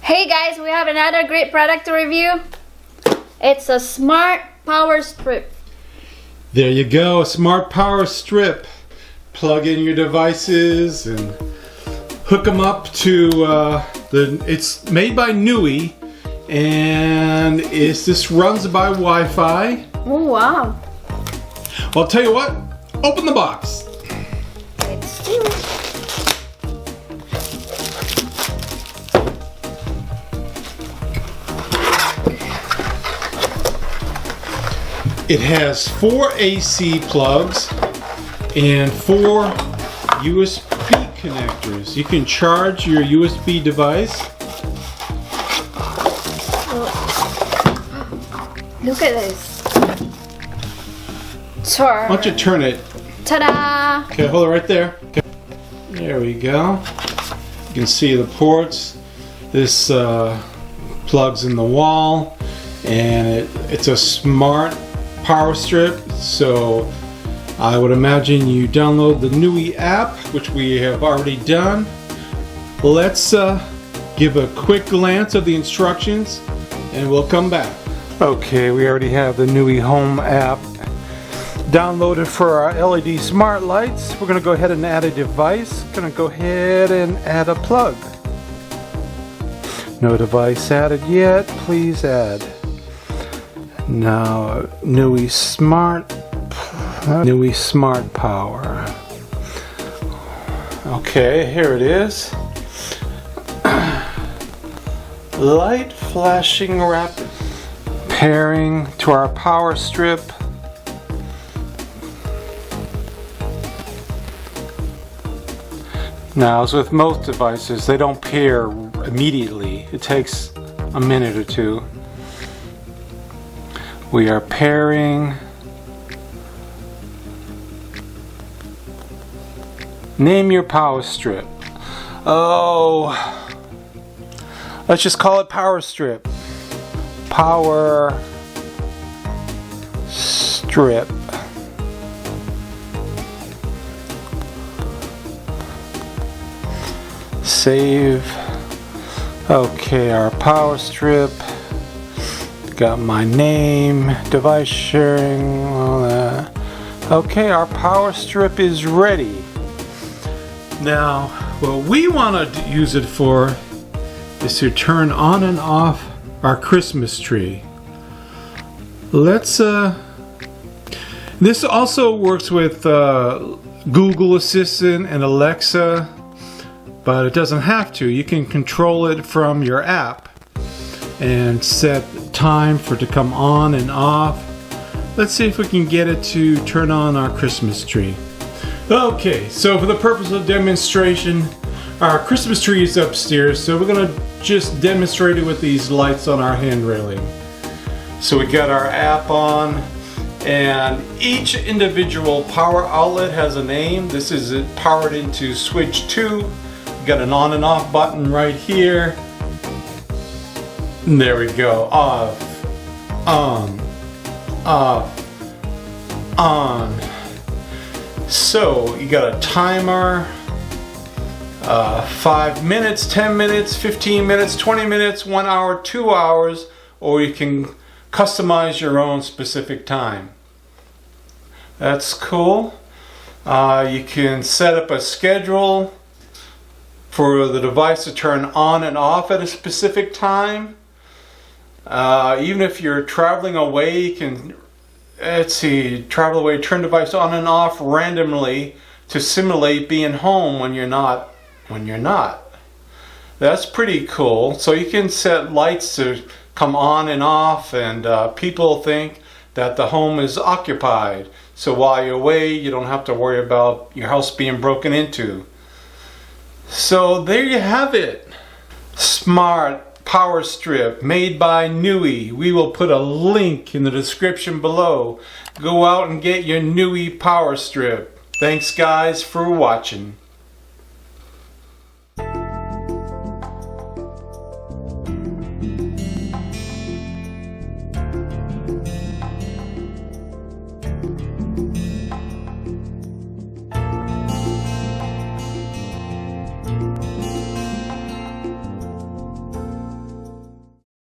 Hey guys, we have another great product to review. It's a smart power strip. There you go, a smart power strip. Plug in your devices and hook them up to it's made by Nooie, and this runs by Wi-Fi. Oh wow. Well, I'll tell you what, open the box. Let's do it. It has 4 AC plugs and 4 USB connectors. You can charge your USB device. Look at this. Turn. Why don't you turn it? Ta-da! Okay, hold it right there. Okay. There we go. You can see the ports. This plugs in the wall, and it's a smart power strip. So I would imagine you download the Nooie app, which we have already done. Let's give a quick glance of the instructions and we'll come back. Okay, we already have the Nooie Home app downloaded for our LED smart lights. We're going to go ahead and add a device. Going to go ahead and add a plug. No device added yet. Please add. Now Nooie Smart Power. Okay, here it is. Light flashing rapid. Pairing to our power strip. Now, as with most devices, they don't pair immediately. It takes a minute or two. We are pairing. Name your power strip. Oh, let's just call it power strip. Power strip. Save. Okay, our power strip. Got my name, device sharing, all that. Okay, our power strip is ready. Now, what we want to use it for is to turn on and off our Christmas tree. Let's, this also works with Google Assistant and Alexa, but it doesn't have to. You can control it from your app and set time for it to come on and off. Let's see if we can get it to turn on our Christmas tree. Okay, so for the purpose of demonstration, our Christmas tree is upstairs, so we're gonna just demonstrate it with these lights on our hand railing. So we got our app on, and each individual power outlet has a name. This is it powered into switch 2. We got an on and off button right here. And there we go. Off, on, off, on. So you got a timer, 5 minutes, 10 minutes, 15 minutes, 20 minutes, 1 hour, 2 hours, or you can customize your own specific time. That's cool. You can set up a schedule for the device to turn on and off at a specific time. Even if you're traveling away, you can, travel away, turn device on and off randomly to simulate being home when you're not. That's pretty cool. So you can set lights to come on and off, and people think that the home is occupied. So while you're away, you don't have to worry about your house being broken into. So there you have it. Smart power strip made by Nooie. We will put a link in the description below. Go out and get your Nooie power strip. Thanks guys for watching.